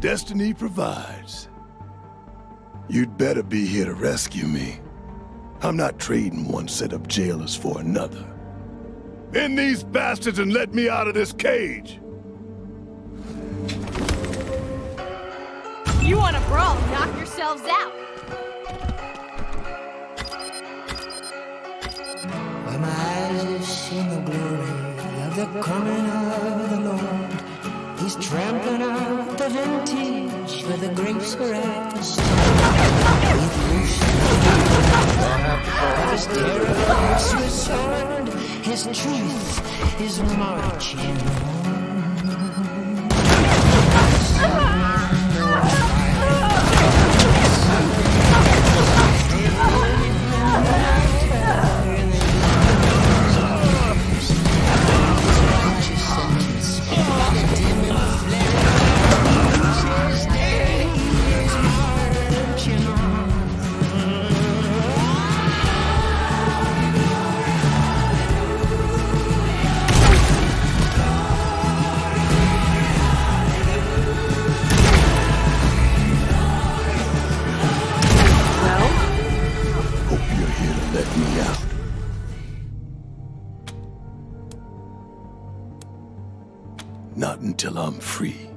Destiny provides. You'd better be here to rescue me. I'm not trading one set of jailers for another. End these bastards and let me out of this cage! You want to brawl, knock yourselves out! Where my eyes have seen the glory of the coming of the Lord. He's trampling out the vintage where the grapes were at the start. With loose of his terrible sword, his truth is marching Not until I'm free.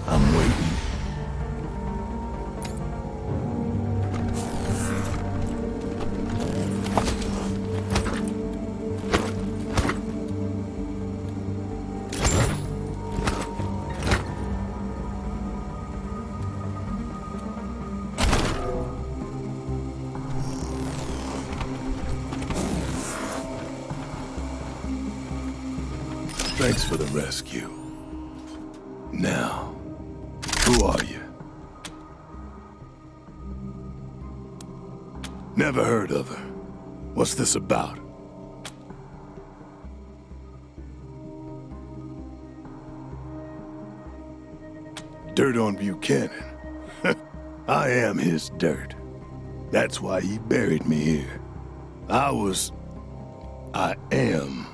I'm waiting. Thanks for the rescue. Now, who are you? Never heard of her. What's this about? Dirt on Buchanan. I am his dirt. That's why he buried me here. I am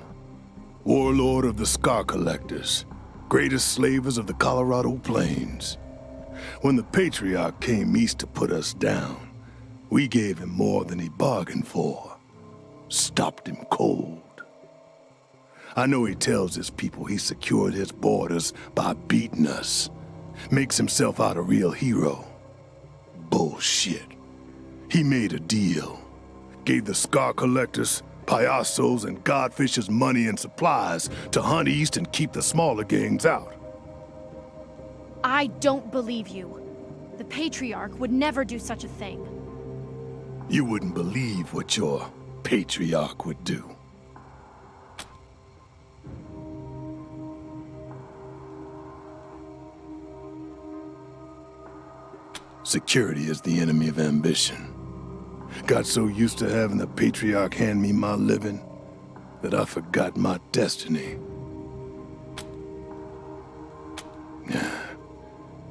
Warlord of the Scar Collectors, greatest slavers of the Colorado Plains. When the Patriarch came east to put us down, we gave him more than he bargained for. Stopped him cold. I know he tells his people he secured his borders by beating us. Makes himself out a real hero. Bullshit. He made a deal. Gave the Scar Collectors, Payasos, and Godfishers money and supplies to hunt east and keep the smaller gangs out. I don't believe you. The Patriarch would never do such a thing. You wouldn't believe what your Patriarch would do. Security is the enemy of ambition. Got so used to having the Patriarch hand me my living that I forgot my destiny.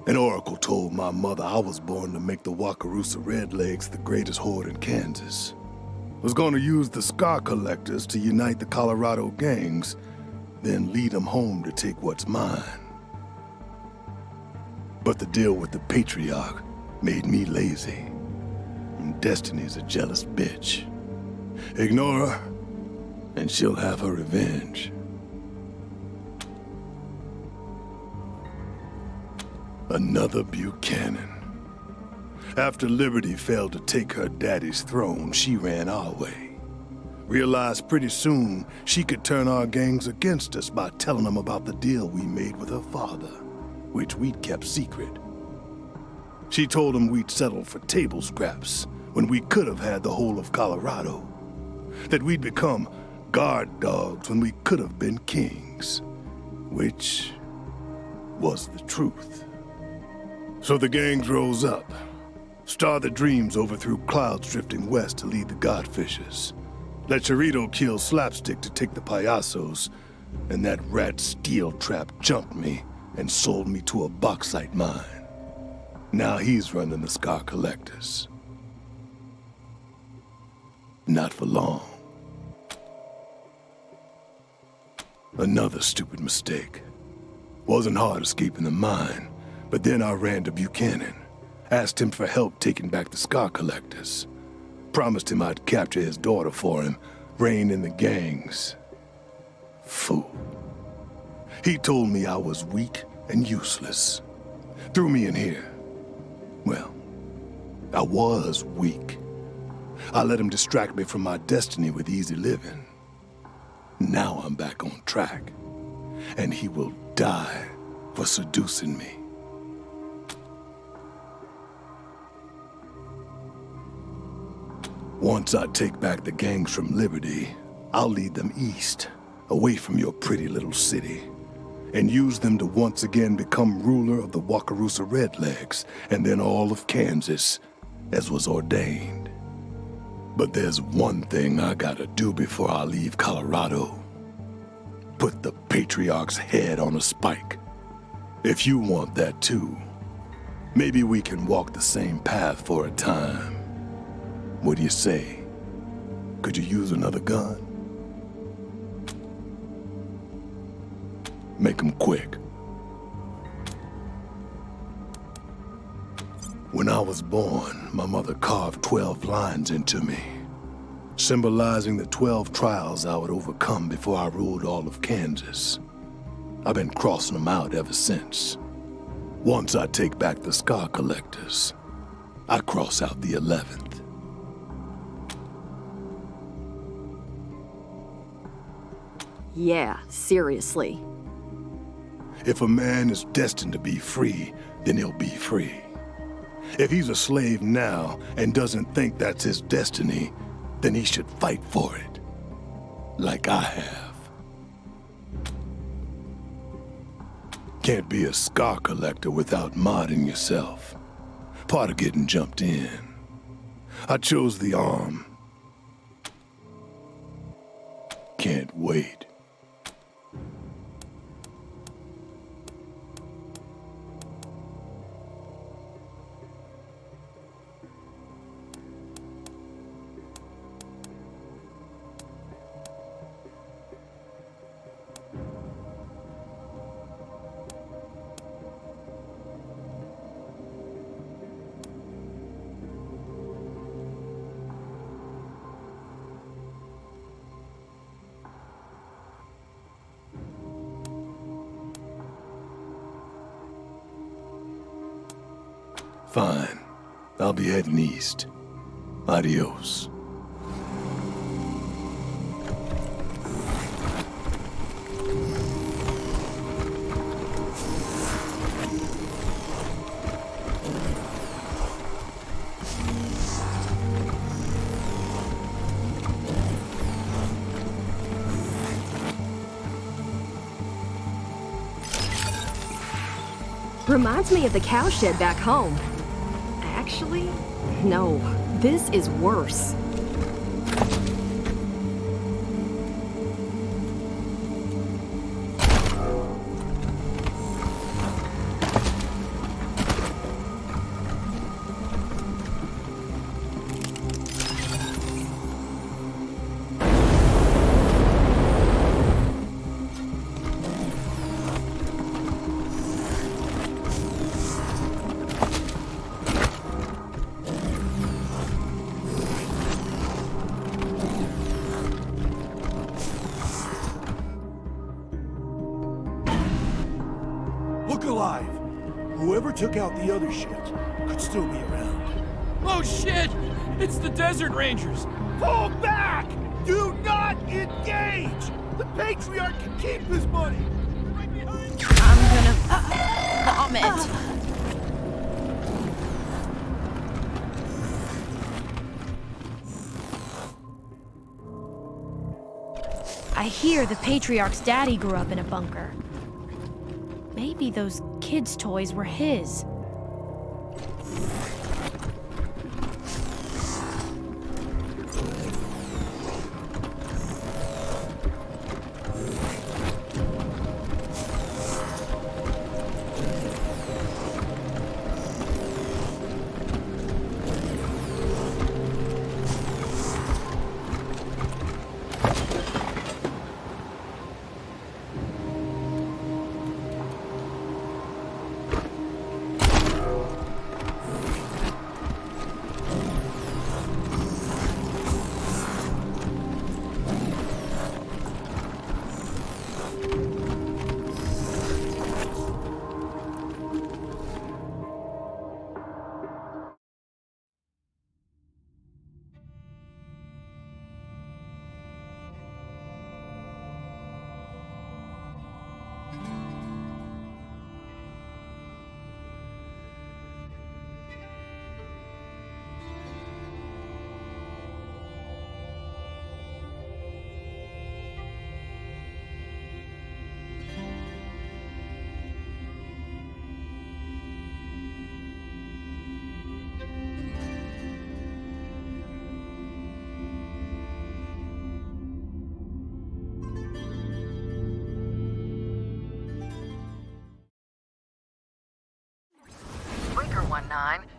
An oracle told my mother I was born to make the Wakarusa Redlegs the greatest horde in Kansas. Was gonna use the Scar Collectors to unite the Colorado gangs, then lead them home to take what's mine. But the deal with the Patriarch made me lazy. And Destiny's a jealous bitch. Ignore her, and she'll have her revenge. Another Buchanan. After Liberty failed to take her daddy's throne, she ran our way. Realized pretty soon she could turn our gangs against us by telling them about the deal we made with her father, which we'd kept secret. She told him we'd settle for table scraps when we could have had the whole of Colorado. That we'd become guard dogs when we could have been kings. Which was the truth. So the gangs rose up. Star the Dreams overthrew clouds drifting west to lead the Godfishers. Let Chorito kill Slapstick to take the Payasos, and that rat Steel Trap jumped me and sold me to a bauxite mine. Now he's running the Scar Collectors. Not for long. Another stupid mistake. Wasn't hard escaping the mine, but then I ran to Buchanan. Asked him for help taking back the Scar Collectors. Promised him I'd capture his daughter for him, rein in the gangs. Fool. He told me I was weak and useless. Threw me in here. Well, I was weak. I let him distract me from my destiny with easy living. Now I'm back on track, and he will die for seducing me. Once I take back the gangs from Liberty, I'll lead them east, away from your pretty little city, and use them to once again become ruler of the Wakarusa Redlegs, and then all of Kansas, as was ordained. But there's one thing I gotta do before I leave Colorado. Put the Patriarch's head on a spike. If you want that too, maybe we can walk the same path for a time. What do you say? Could you use another gun? Make them quick. When I was born, my mother carved 12 lines into me, symbolizing the 12 trials I would overcome before I ruled all of Kansas. I've been crossing them out ever since. Once I take back the Scar Collectors, I cross out the 11th. Yeah, seriously. If a man is destined to be free, then he'll be free. If he's a slave now and doesn't think that's his destiny, then he should fight for it. Like I have. Can't be a Scar Collector without modding yourself. Part of getting jumped in. I chose the arm. Can't wait. Fine. I'll be heading east. Adios. Reminds me of the cowshed back home. Actually, no, this is worse. Alive. Whoever took out the other shit could still be around. Oh shit! It's the Desert Rangers! Pull back! Do not engage! The Patriarch can keep his money! I'm gonna vomit. I hear the Patriarch's daddy grew up in a bunker. Maybe those kids' toys were his.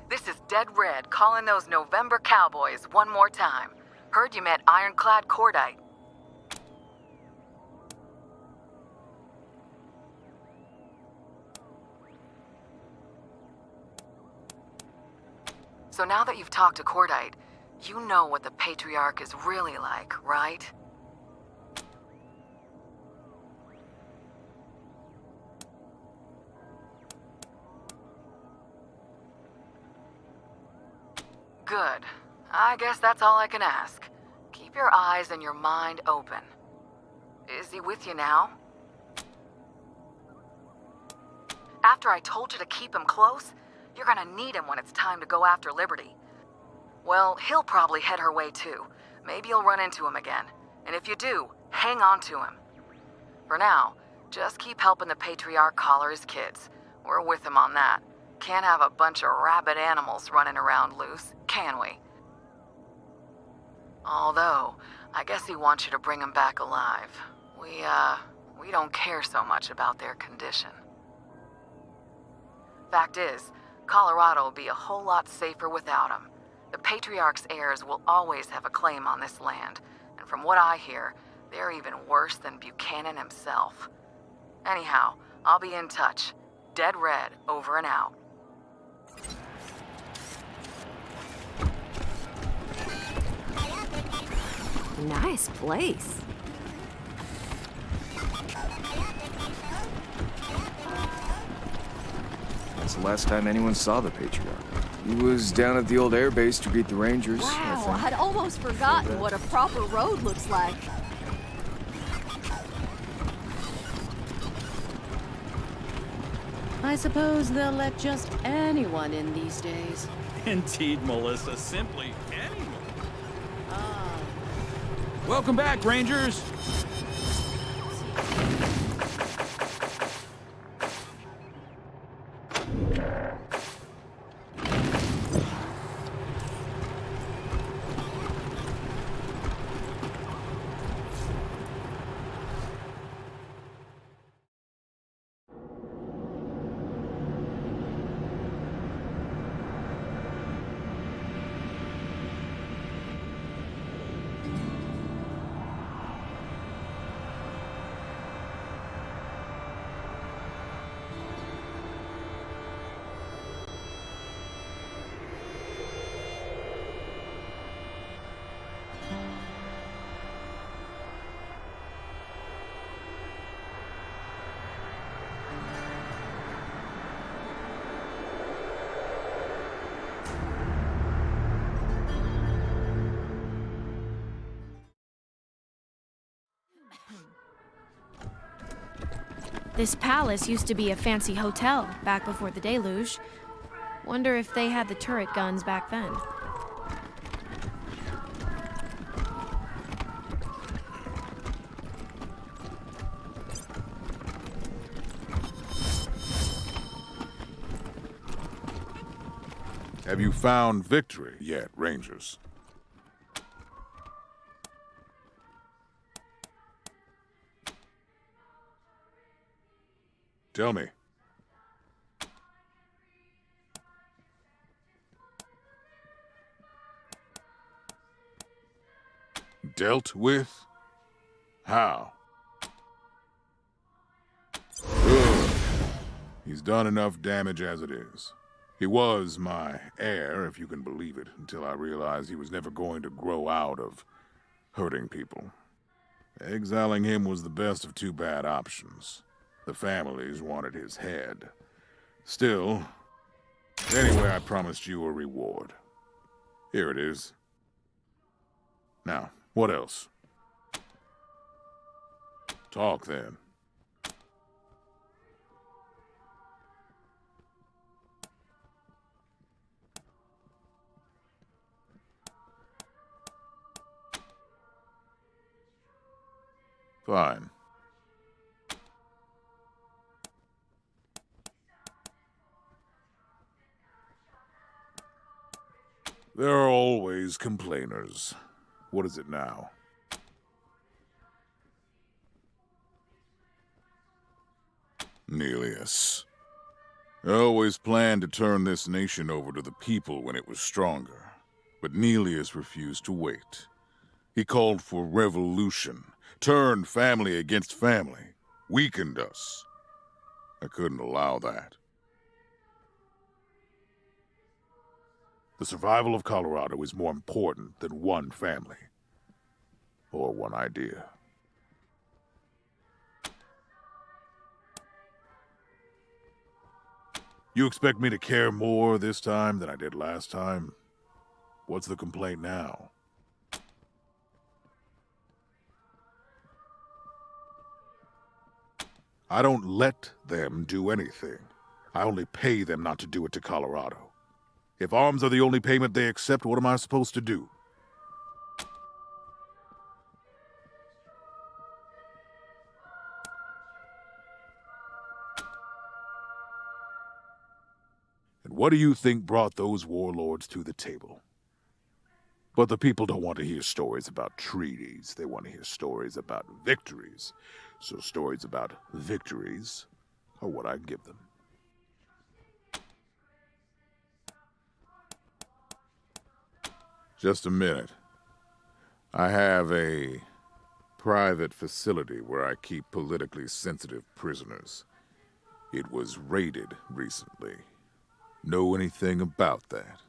This is Dead Red calling those November Cowboys one more time. Heard you met Ironclad Cordite. So now that you've talked to Cordite, you know what the Patriarch is really like, right? Good. I guess that's all I can ask. Keep your eyes and your mind open. Is he with you now? After I told you to keep him close, you're gonna need him when it's time to go after Liberty. Well, he'll probably head her way too. Maybe you'll run into him again. And if you do, hang on to him. For now, just keep helping the Patriarch collar his kids. We're with him on that. Can't have a bunch of rabid animals running around loose, can we? Although, I guess he wants you to bring them back alive. We don't care so much about their condition. Fact is, Colorado will be a whole lot safer without him. The Patriarch's heirs will always have a claim on this land, and from what I hear, they're even worse than Buchanan himself. Anyhow, I'll be in touch. Dead Red, over and out. Nice place. That's the last time anyone saw the Patriarch. He was down at the old airbase to greet the Rangers. Wow, I'd almost forgotten what a proper road looks like. I suppose they'll let just anyone in these days. Indeed, Melissa, simply anyone. Welcome back, Rangers. This palace used to be a fancy hotel back before the deluge. Wonder if they had the turret guns back then. Have you found victory yet, Rangers? Tell me. Dealt with? How? Good. He's done enough damage as it is. He was my heir, if you can believe it, until I realized he was never going to grow out of hurting people. Exiling him was the best of two bad options. The families wanted his head. Still, anyway, I promised you a reward. Here it is. Now, what else? Talk then. Fine. There are always complainers. What is it now? Nelius. I always planned to turn this nation over to the people when it was stronger. But Nelius refused to wait. He called for revolution, turned family against family, weakened us. I couldn't allow that. The survival of Colorado is more important than one family. Or one idea. You expect me to care more this time than I did last time? What's the complaint now? I don't let them do anything. I only pay them not to do it to Colorado. If arms are the only payment they accept, what am I supposed to do? And what do you think brought those warlords to the table? But the people don't want to hear stories about treaties. They want to hear stories about victories. So stories about victories are what I give them. Just a minute. I have a private facility where I keep politically sensitive prisoners. It was raided recently. Know anything about that?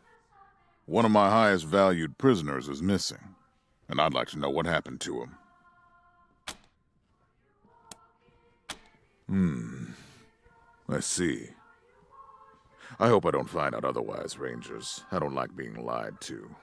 One of my highest valued prisoners is missing, and I'd like to know what happened to him. I see. I hope I don't find out otherwise, Rangers. I don't like being lied to.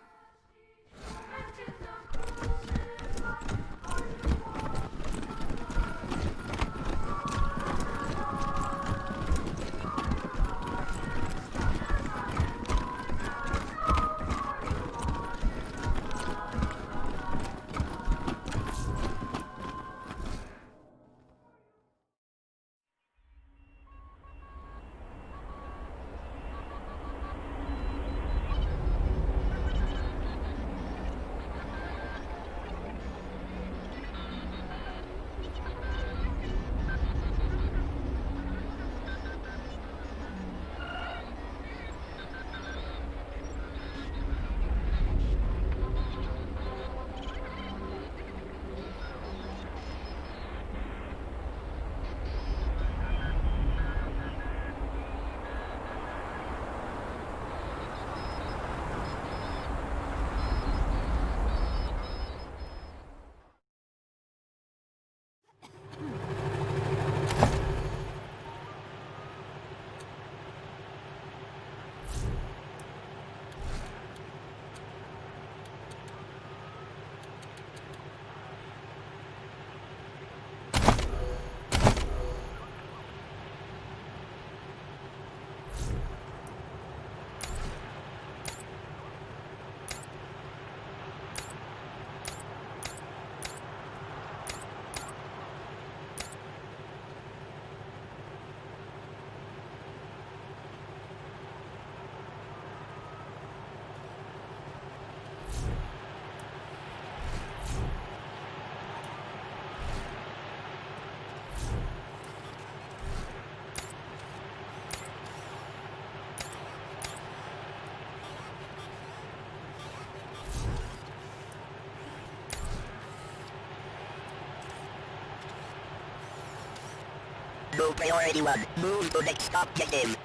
to priority 1. Move to next objective.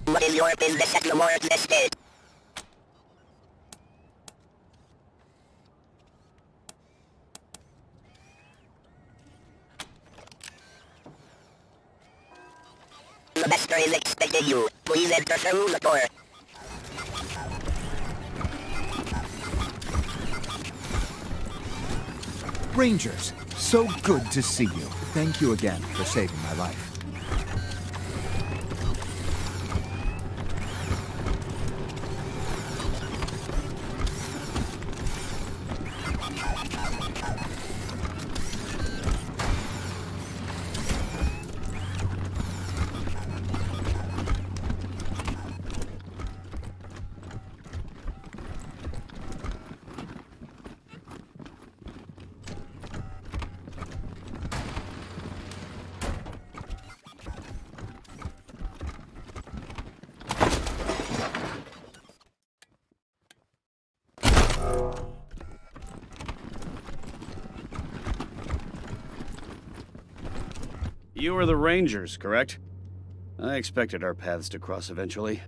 What is your business at Lamore's estate? The master is expecting you. Please enter through the door. Rangers, so good to see you. Thank you again for saving my life. You are the Rangers, correct? I expected our paths to cross eventually.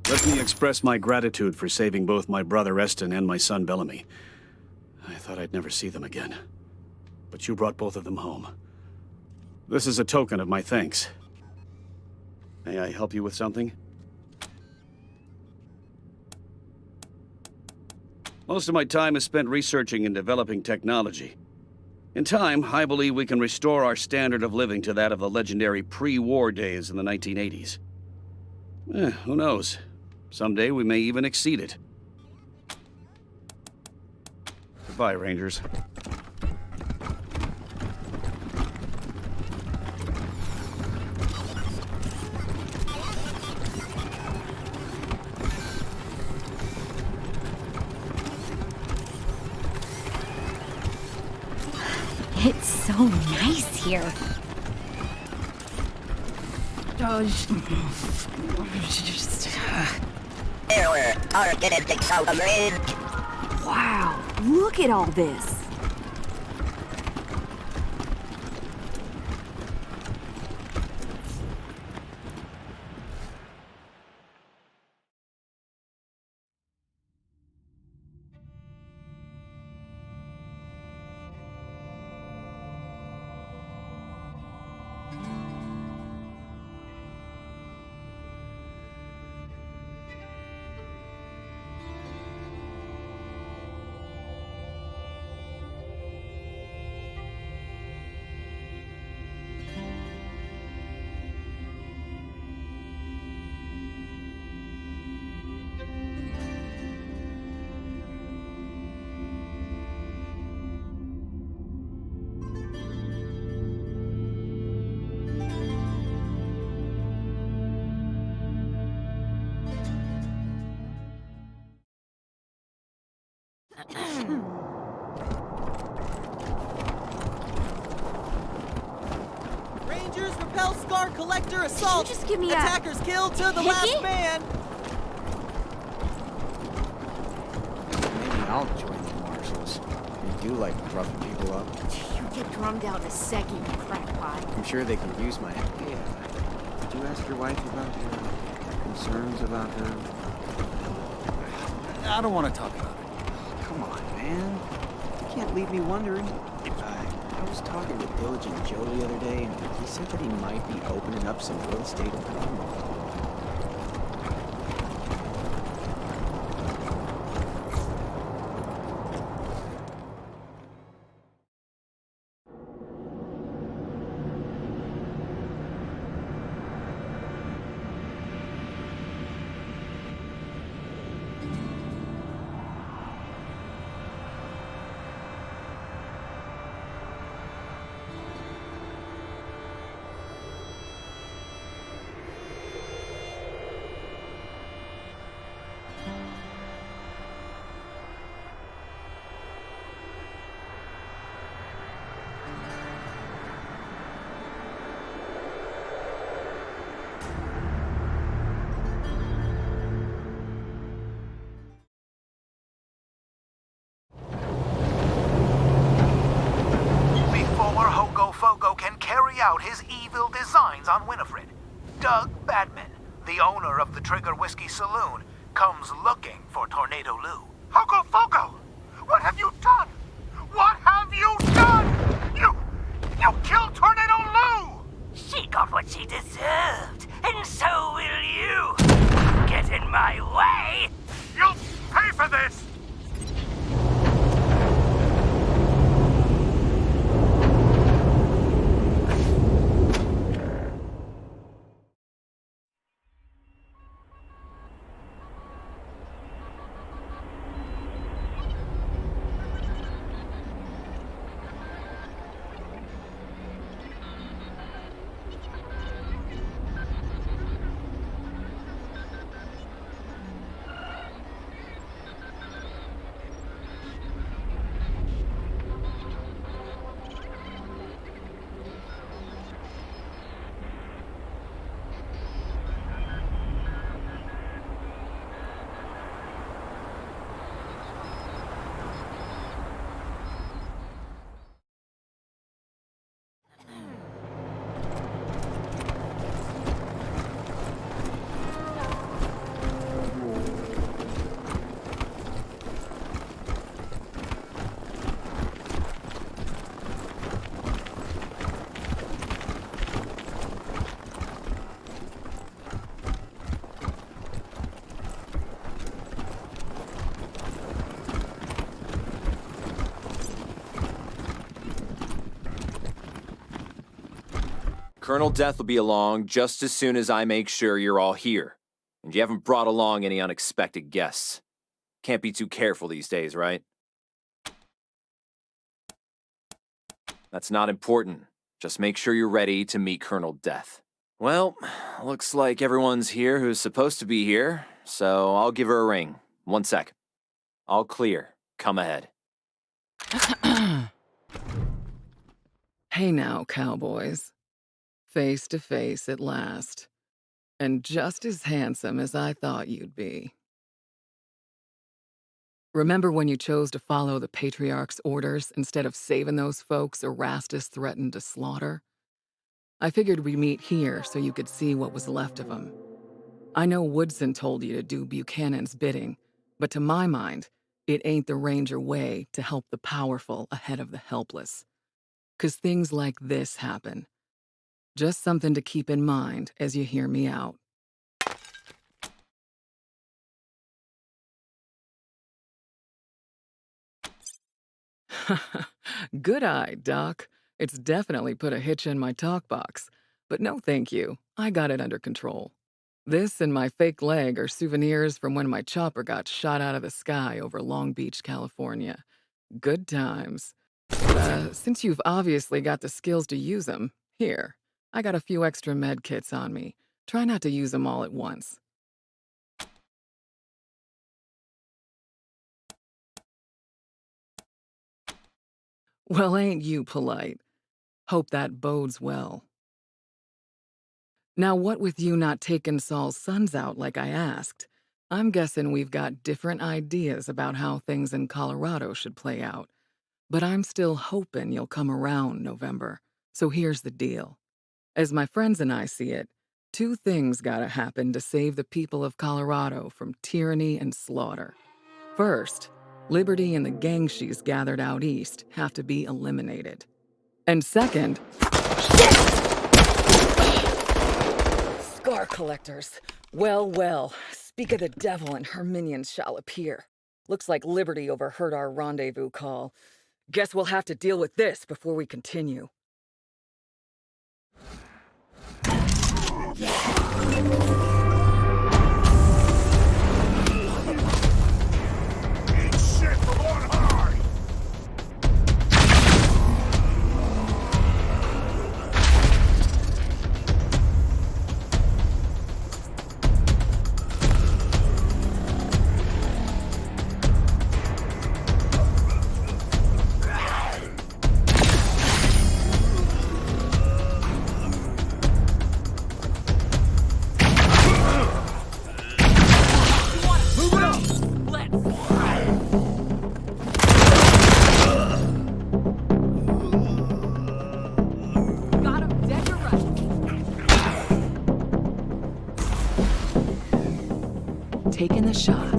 Let me express my gratitude for saving both my brother Eston and my son Bellamy. I thought I'd never see them again. But you brought both of them home. This is a token of my thanks. May I help you with something? Most of my time is spent researching and developing technology. In time, I believe we can restore our standard of living to that of the legendary pre-war days in the 1980s. Who knows? Someday we may even exceed it. Goodbye, Rangers. It's so nice here. Error. Targeted takes out of range. Wow, look at all this. Rangers repel Scar Collector assault! Just give me Attackers killed to the last man! Maybe I'll join the marshals. They do like roughing people up. You get drummed out in a second, you crackpot. I'm sure they can use my help. Yeah. Did you ask your wife about your concerns about her? I don't want to talk about it. Come on, man. You can't leave me wondering. I was talking to Diligent Joe the other day, and he said that he might be opening up some real estate in Cromwell. out his evil designs on Winifred. Doug Badman, the owner of the Trigger Whiskey Saloon, comes looking for Tornado Lou. Hogo Fogo! What have you done? What have you done? You killed Tornado Lou! She got what she deserved, and so will you. Get in my way! You'll pay for this! Colonel Death will be along just as soon as I make sure you're all here. And you haven't brought along any unexpected guests. Can't be too careful these days, right? That's not important. Just make sure you're ready to meet Colonel Death. Well, looks like everyone's here who's supposed to be here, so I'll give her a ring. 1 sec. All clear. Come ahead. Hey now, cowboys. Face to face at last. And just as handsome as I thought you'd be. Remember when you chose to follow the Patriarch's orders instead of saving those folks Erastus threatened to slaughter? I figured we'd meet here so you could see what was left of them. I know Woodson told you to do Buchanan's bidding, but to my mind, it ain't the Ranger way to help the powerful ahead of the helpless. 'Cause things like this happen. Just something to keep in mind as you hear me out. Good eye, Doc. It's definitely put a hitch in my talk box. But no thank you. I got it under control. This and my fake leg are souvenirs from when my chopper got shot out of the sky over Long Beach, California. Good times. Since you've obviously got the skills to use them, here, I got a few extra med kits on me. Try not to use them all at once. Well, ain't you polite? Hope that bodes well. Now, what with you not taking Saul's sons out like I asked, I'm guessing we've got different ideas about how things in Colorado should play out. But I'm still hoping you'll come around, November. So here's the deal. As my friends and I see it, 2 things gotta happen to save the people of Colorado from tyranny and slaughter. First, Liberty and the gang she's gathered out east have to be eliminated. And second... Scar collectors. Well, speak of the devil and her minions shall appear. Looks like Liberty overheard our rendezvous call. Guess we'll have to deal with this before we continue. taking the shot.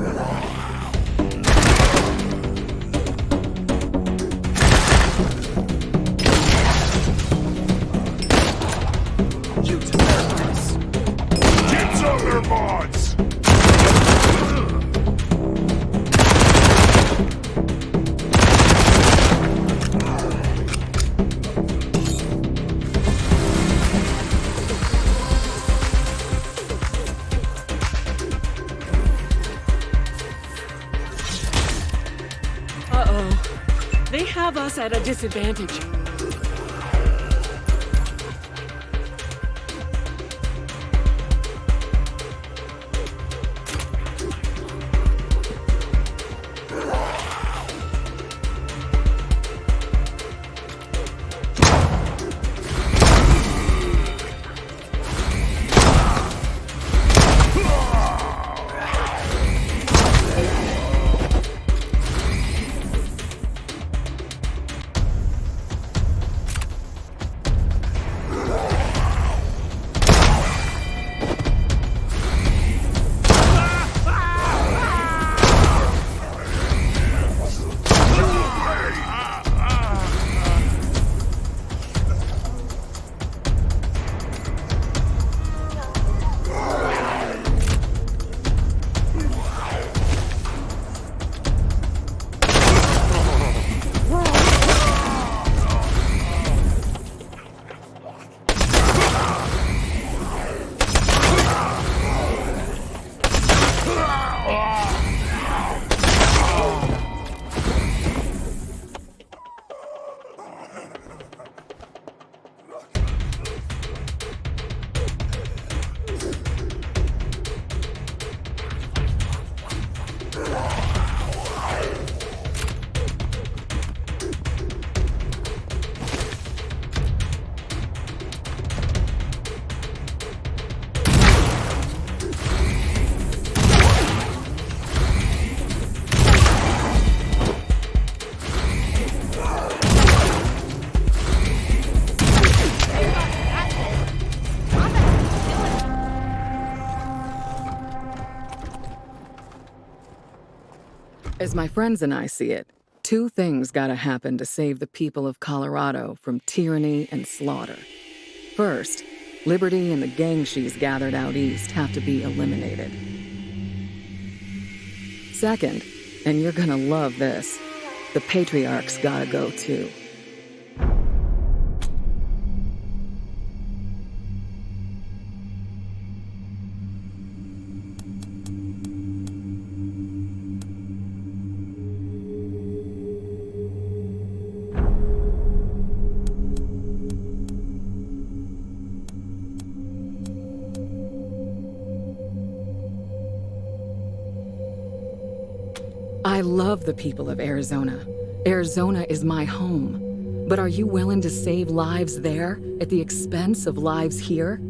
You terrorists! Get some their mods! They have us at a disadvantage. As my friends and I see it, two things gotta happen to save the people of Colorado from tyranny and slaughter. First, Liberty and the gang she's gathered out east have to be eliminated. Second, and you're gonna love this, the Patriarch's gotta go too. I love the people of Arizona. Arizona is my home. But are you willing to save lives there at the expense of lives here?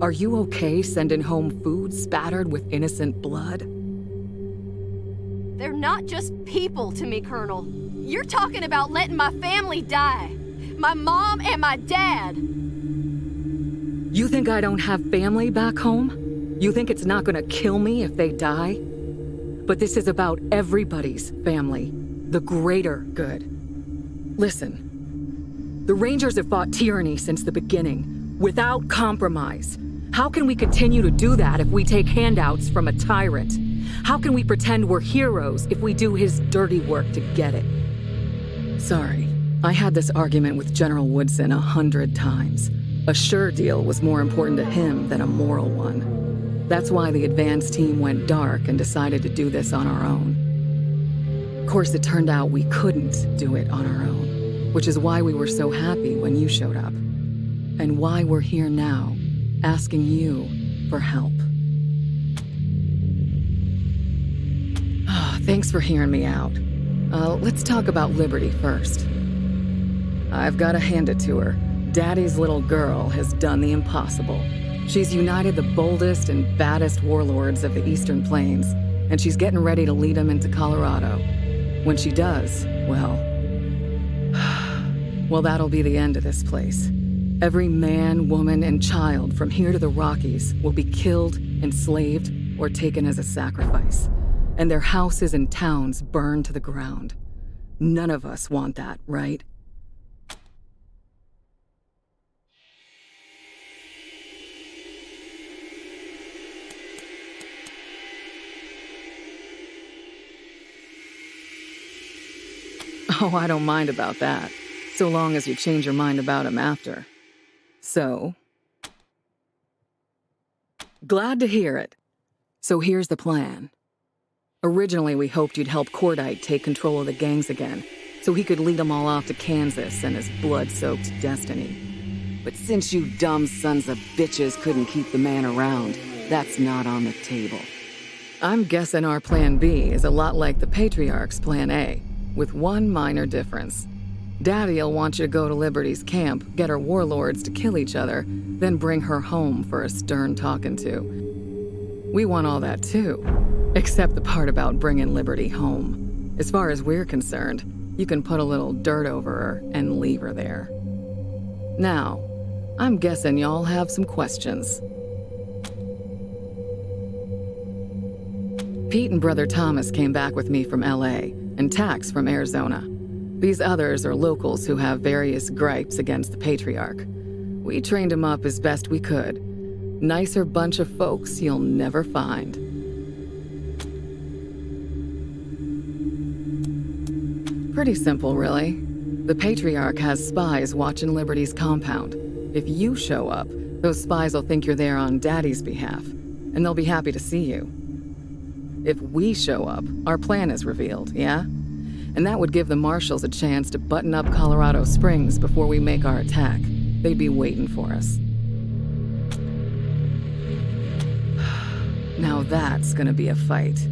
Are you okay sending home food spattered with innocent blood? They're not just people to me, Colonel. You're talking about letting my family die. My mom and my dad. You think I don't have family back home? You think it's not gonna kill me if they die? But this is about everybody's family, the greater good. Listen, the Rangers have fought tyranny since the beginning, without compromise. How can we continue to do that if we take handouts from a tyrant? How can we pretend we're heroes if we do his dirty work to get it? Sorry, I had this argument with General Woodson 100 times. A sure deal was more important to him than a moral one. That's why the advance team went dark and decided to do this on our own. Of course, it turned out we couldn't do it on our own, which is why we were so happy when you showed up, and why we're here now, asking you for help. Thanks for hearing me out. Let's talk about Liberty first. I've got to hand it to her. Daddy's little girl has done the impossible. She's united the boldest and baddest warlords of the Eastern Plains, and she's getting ready to lead them into Colorado. When she does, well, that'll be the end of this place. Every man, woman, and child from here to the Rockies will be killed, enslaved, or taken as a sacrifice, and their houses and towns burned to the ground. None of us want that, right? Oh, I don't mind about that, so long as you change your mind about him after. So? Glad to hear it. So here's the plan. Originally, we hoped you'd help Cordite take control of the gangs again, so he could lead them all off to Kansas and his blood-soaked destiny. But since you dumb sons of bitches couldn't keep the man around, that's not on the table. I'm guessing our plan B is a lot like the Patriarch's plan A, with one minor difference. Daddy'll want you to go to Liberty's camp, get her warlords to kill each other, then bring her home for a stern talking to. We want all that too, except the part about bringing Liberty home. As far as we're concerned, you can put a little dirt over her and leave her there. Now, I'm guessing y'all have some questions. Pete and Brother Thomas came back with me from LA, and Tax from Arizona. These others are locals who have various gripes against the Patriarch. We trained them up as best we could. Nicer bunch of folks you'll never find. Pretty simple, really. The Patriarch has spies watching Liberty's compound. If you show up, those spies will think you're there on Daddy's behalf, and they'll be happy to see you. If we show up, our plan is revealed, yeah? And that would give the Marshals a chance to button up Colorado Springs before we make our attack. They'd be waiting for us. Now that's gonna be a fight.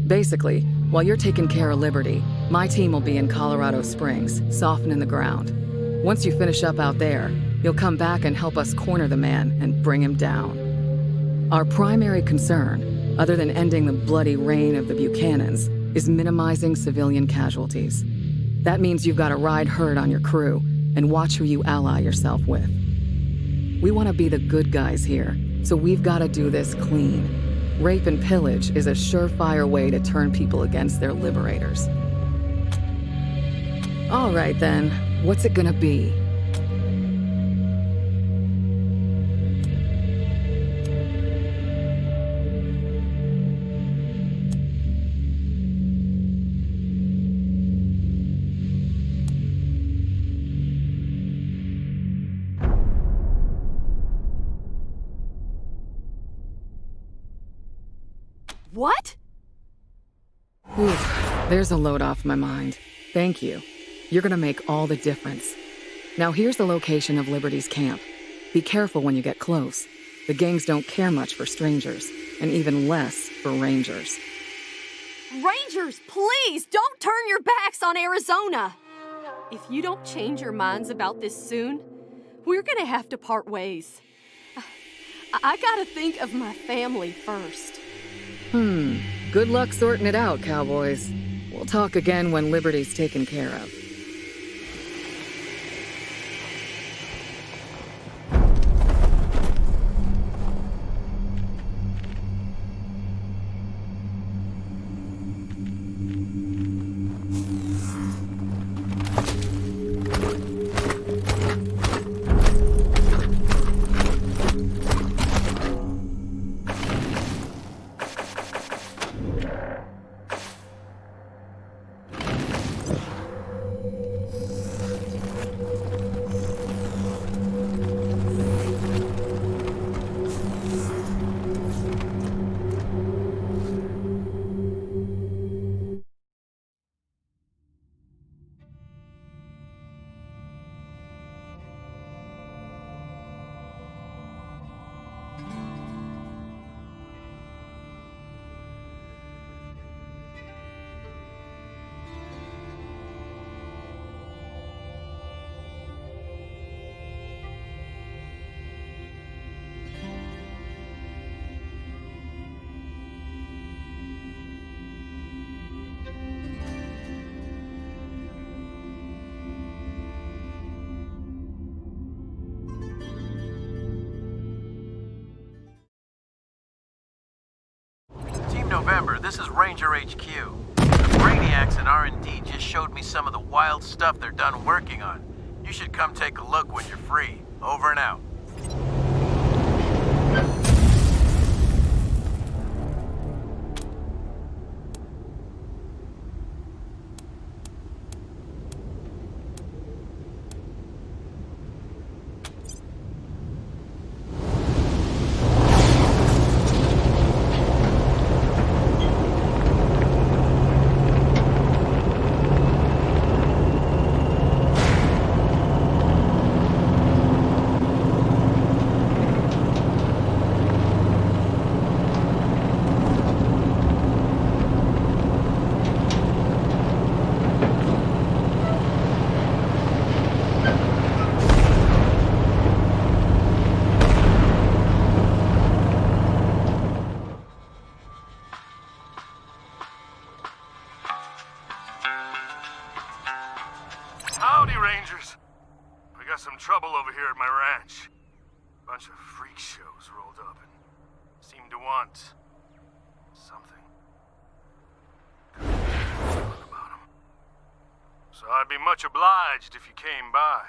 Basically, while you're taking care of Liberty, my team will be in Colorado Springs, softening the ground. Once you finish up out there, you'll come back and help us corner the man and bring him down. Our primary concern, other than ending the bloody reign of the Buchanans, is minimizing civilian casualties. That means you've got to ride herd on your crew and watch who you ally yourself with. We want to be the good guys here, so we've got to do this clean. Rape and pillage is a surefire way to turn people against their liberators. All right then, what's it gonna be? What? Oof, there's a load off my mind. Thank you. You're gonna make all the difference. Now here's the location of Liberty's camp. Be careful when you get close. The gangs don't care much for strangers, and even less for rangers. Rangers, please don't turn your backs on Arizona. If you don't change your minds about this soon, we're gonna have to part ways. I gotta think of my family first. Good luck sorting it out, cowboys. We'll talk again when Liberty's taken care of. this is Ranger HQ. The Brainiacs and R&D just showed me some of the wild stuff they're done working on. You should come take a look when you're free. Over and out. Howdy, Rangers. We got some trouble over here at my ranch. Bunch of freak shows rolled up and seem to want something. About 'em. So I'd be much obliged if you came by.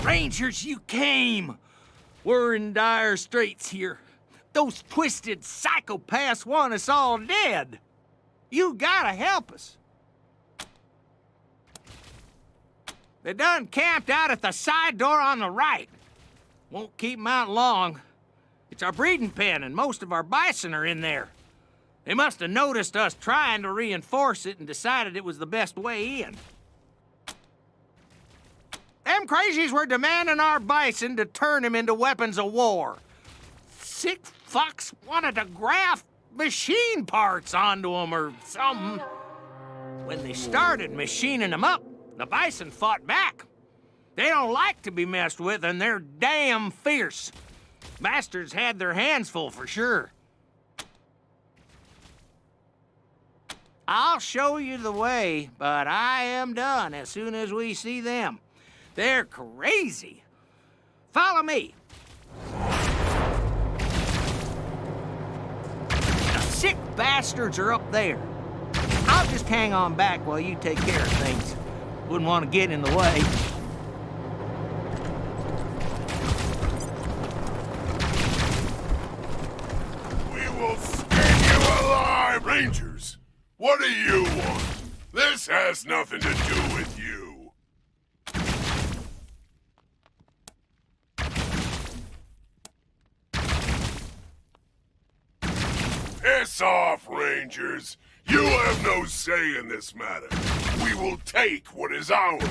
Rangers, you came! We're in dire straits here. Those twisted psychopaths want us all dead. You gotta help us. They done camped out at the side door on the right. Won't keep 'em out long. It's our breeding pen, and most of our bison are in there. They must have noticed us trying to reinforce it and decided it was the best way in. Them crazies were demanding our bison to turn them into weapons of war. Sick fucks wanted to graft machine parts onto them or something. When they started machining them up, the bison fought back. They don't like to be messed with, and they're damn fierce. Masters had their hands full for sure. I'll show you the way, but I am done as soon as we see them. They're crazy. Follow me. The sick bastards are up there. I'll just hang on back while you take care of things. Wouldn't want to get in the way. We will skin you alive, Rangers! What do you want? This has nothing to do with you. Piss off, Rangers! You have no say in this matter. We will take what is ours.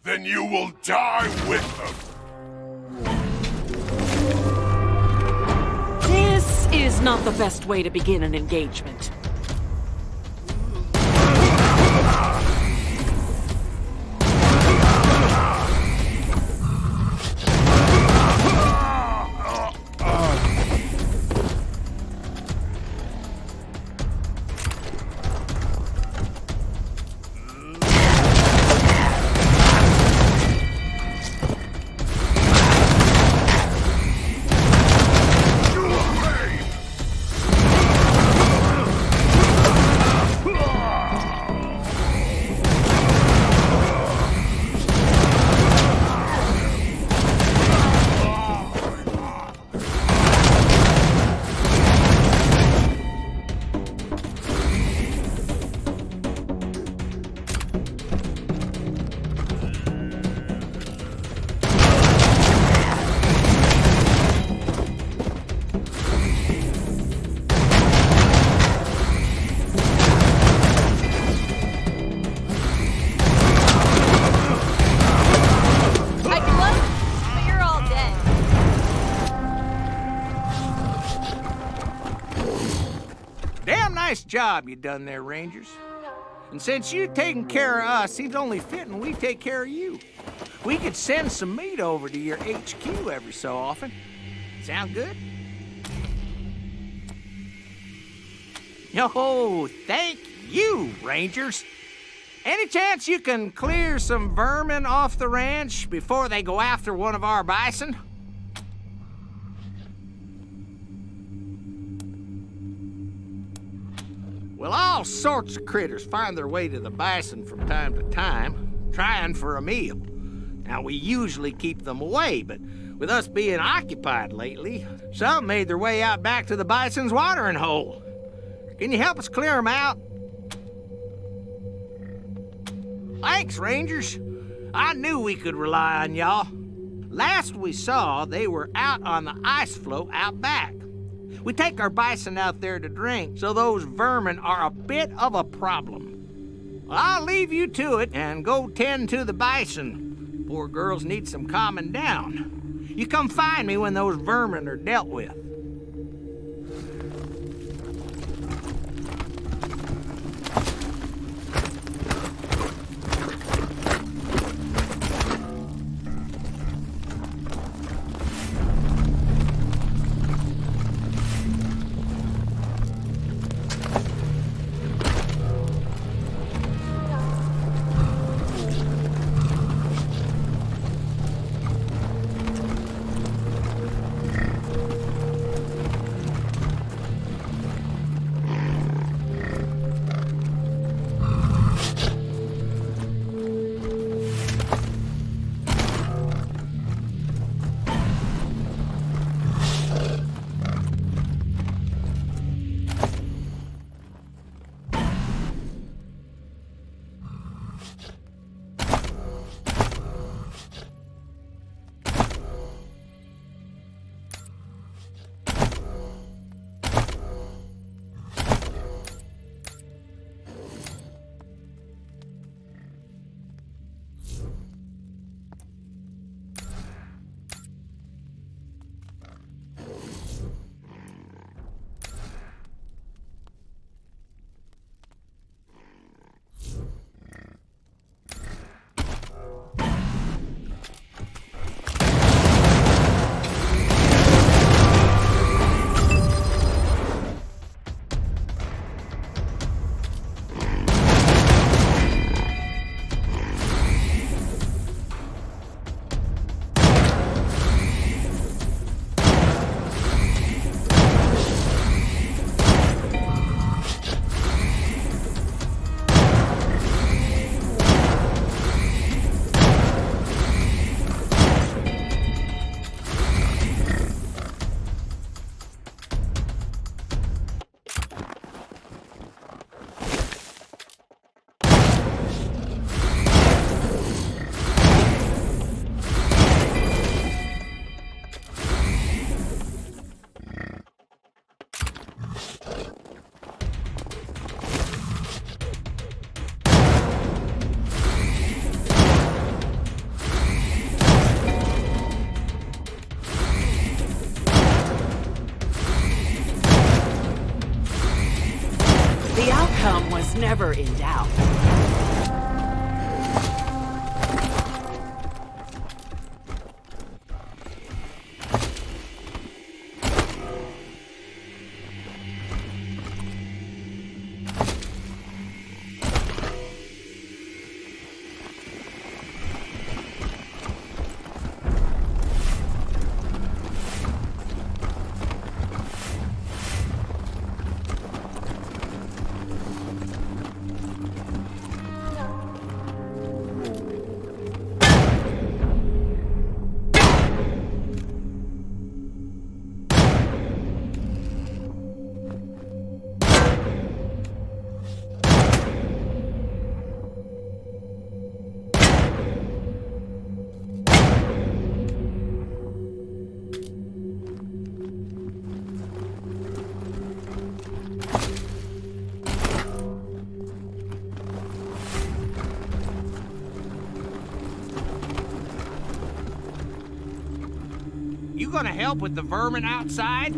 Then you will die with them. This is not the best way to begin an engagement. job you done there, Rangers. And since you taking care of us, seems only fitting we take care of you. We could send some meat over to your HQ every so often. Sound good? Oh, thank you, Rangers. Any chance you can clear some vermin off the ranch before they go after one of our bison? Well, all sorts of critters find their way to the bison from time to time, trying for a meal. Now, we usually keep them away, but with us being occupied lately, some made their way out back to the bison's watering hole. Can you help us clear them out? Thanks, Rangers. I knew we could rely on y'all. Last we saw, they were out on the ice floe out back. We take our bison out there to drink, so those vermin are a bit of a problem. Well, I'll leave you to it and go tend to the bison. Poor girls need some calming down. You come find me when those vermin are dealt with. Never in doubt. You gonna help with the vermin outside?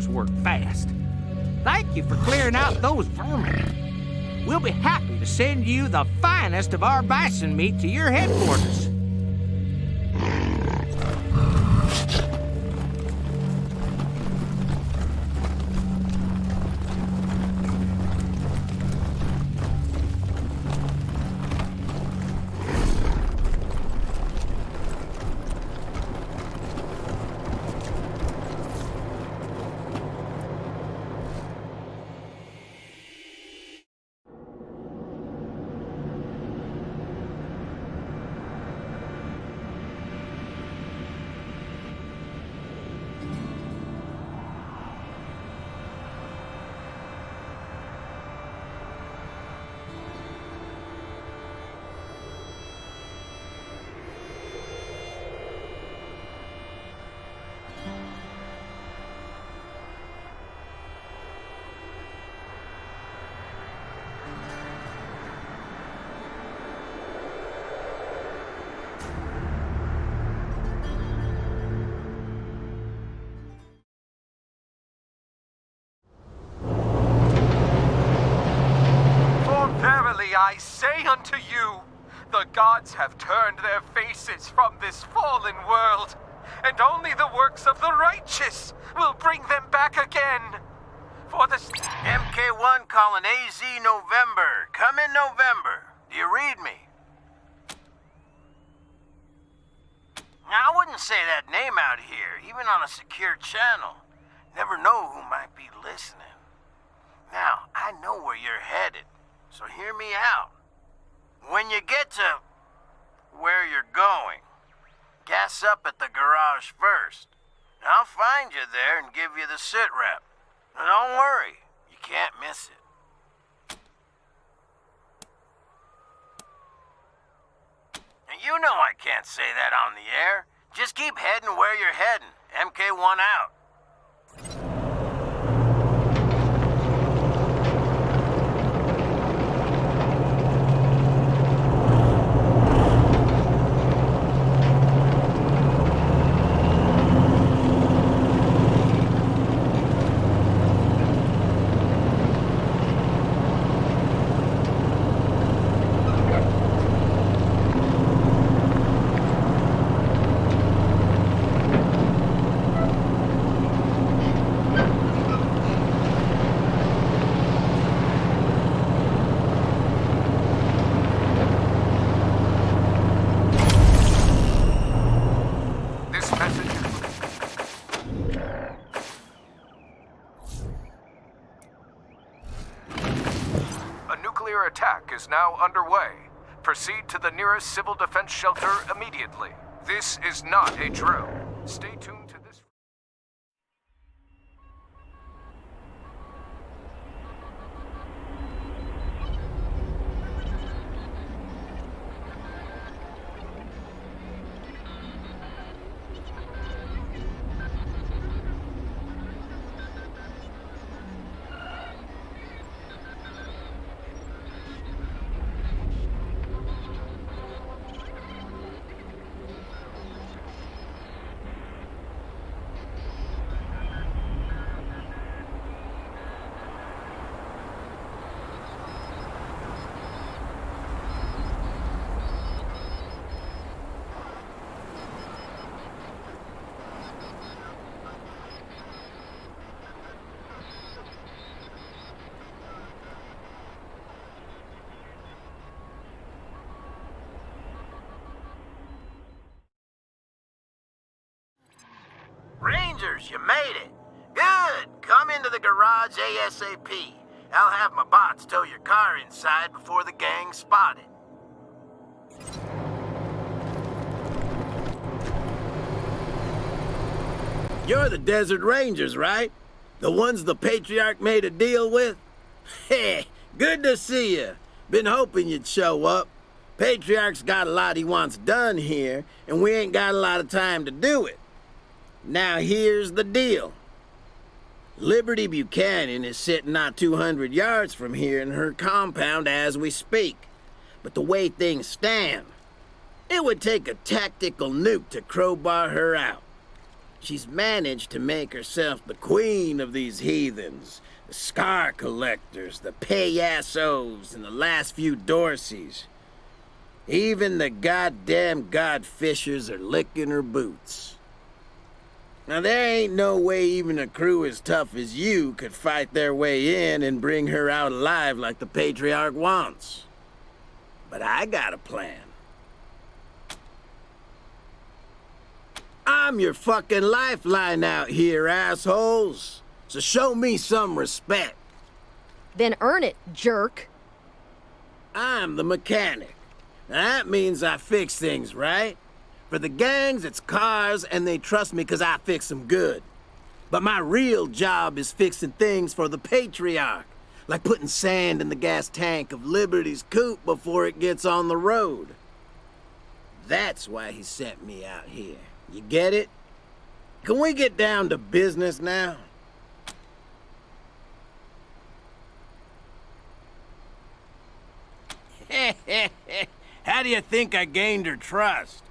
Rangers work fast. Thank you for clearing out those vermin. We'll be happy to send you the finest of our bison meat to your headquarters. I say unto you, the gods have turned their faces from this fallen world, and only the works of the righteous will bring them back again. For the MK1 calling AZ November. Come in November. Do you read me? Now, I wouldn't say that name out here, even on a secure channel. Never know who might be listening. Now, I know where you're headed. So hear me out. When you get to where you're going, gas up at the garage first. I'll find you there and give you the sit rep. Now don't worry, you can't miss it. And you know I can't say that on the air. Just keep heading where you're heading. MK1 out. Attack is now underway. Proceed to the nearest civil defense shelter immediately. This is not a drill. Stay tuned to this. Rangers, you made it. Good. Come into the garage ASAP. I'll have my bots tow your car inside before the gang spot it. You're the Desert Rangers, right? The ones the Patriarch made a deal with? Hey, good to see you. Been hoping you'd show up. Patriarch's got a lot he wants done here, and we ain't got a lot of time to do it. Now here's the deal. Liberty Buchanan is sitting not 200 yards from here in her compound as we speak. But the way things stand, it would take a tactical nuke to crowbar her out. She's managed to make herself the queen of these heathens. The scar collectors, the payassos, and the last few Dorseys. Even the goddamn godfishers are licking her boots. Now there ain't no way even a crew as tough as you could fight their way in and bring her out alive like the Patriarch wants. But I got a plan. I'm your fucking lifeline out here, assholes. So show me some respect. Then earn it, jerk. I'm the mechanic. Now that means I fix things, right? For the gangs, it's cars, and they trust me because I fix them good. But my real job is fixing things for the Patriarch, like putting sand in the gas tank of Liberty's coupe before it gets on the road. That's why he sent me out here. You get it? Can we get down to business now? How do you think I gained her trust?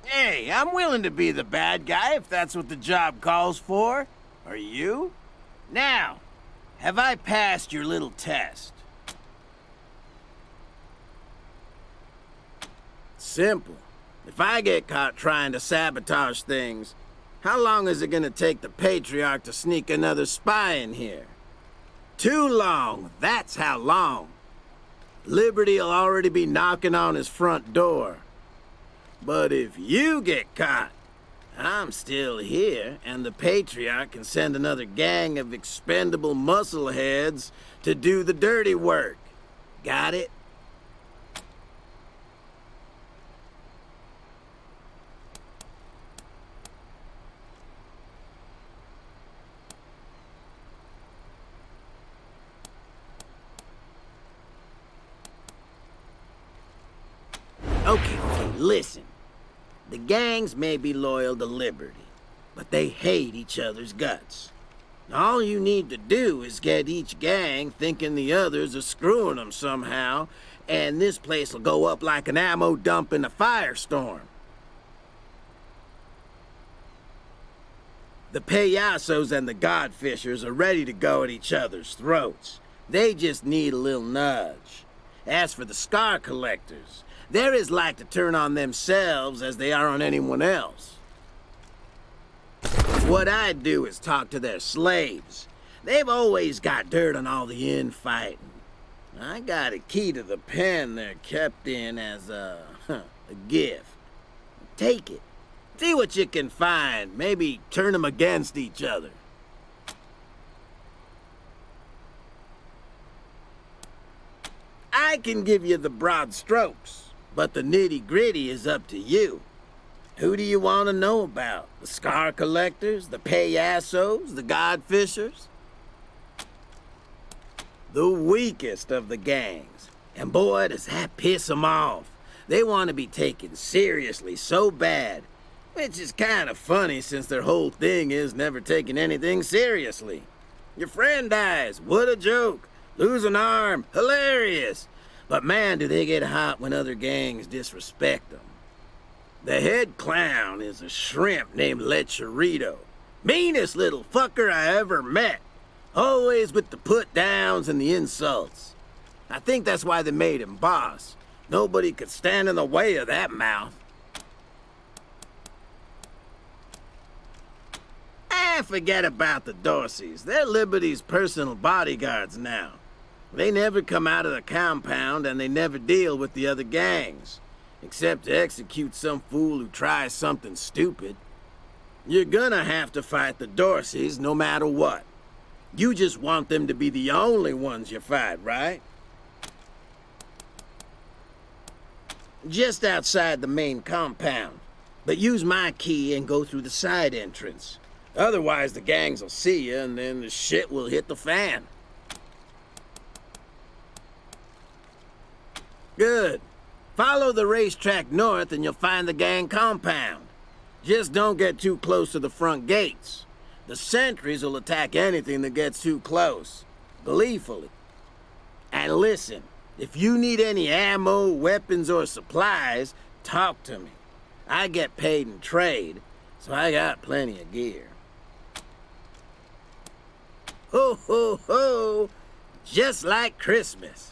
Hey, I'm willing to be the bad guy if that's what the job calls for. Are you? Now, have I passed your little test? Simple. If I get caught trying to sabotage things, how long is it gonna take the Patriarch to sneak another spy in here? Too long, that's how long. Liberty'll already be knocking on his front door. But if you get caught, I'm still here, and the Patriarch can send another gang of expendable muscleheads to do the dirty work. Got it? Okay, listen. The gangs may be loyal to Liberty, but they hate each other's guts. All you need to do is get each gang thinking the others are screwing them somehow, and this place will go up like an ammo dump in a firestorm. The payassos and the godfishers are ready to go at each other's throats. They just need a little nudge. As for the scar collectors, they're as like to turn on themselves as they are on anyone else. What I do is talk to their slaves. They've always got dirt on all the infighting. I got a key to the pen they're kept in as a gift. Take it. See what you can find. Maybe turn them against each other. I can give you the broad strokes. But the nitty-gritty is up to you. Who do you want to know about? The scar collectors? The payassos? The godfishers? The weakest of the gangs. And boy, does that piss them off. They want to be taken seriously so bad. Which is kind of funny since their whole thing is never taking anything seriously. Your friend dies. What a joke. Lose an arm. Hilarious. But man, do they get hot when other gangs disrespect them. The head clown is a shrimp named Lecherito. Meanest little fucker I ever met. Always with the put-downs and the insults. I think that's why they made him boss. Nobody could stand in the way of that mouth. Forget about the Dorseys. They're Liberty's personal bodyguards now. They never come out of the compound, and they never deal with the other gangs, except to execute some fool who tries something stupid. You're gonna have to fight the Dorseys no matter what. You just want them to be the only ones you fight, right? Just outside the main compound. But use my key and go through the side entrance. Otherwise, the gangs will see you, and then the shit will hit the fan. Good. Follow the racetrack north and you'll find the gang compound. Just don't get too close to the front gates. The sentries will attack anything that gets too close. Gleefully. And listen, If you need any ammo, weapons, or supplies, talk to me. I get paid in trade, so I got plenty of gear. Ho, ho, ho! Just like Christmas.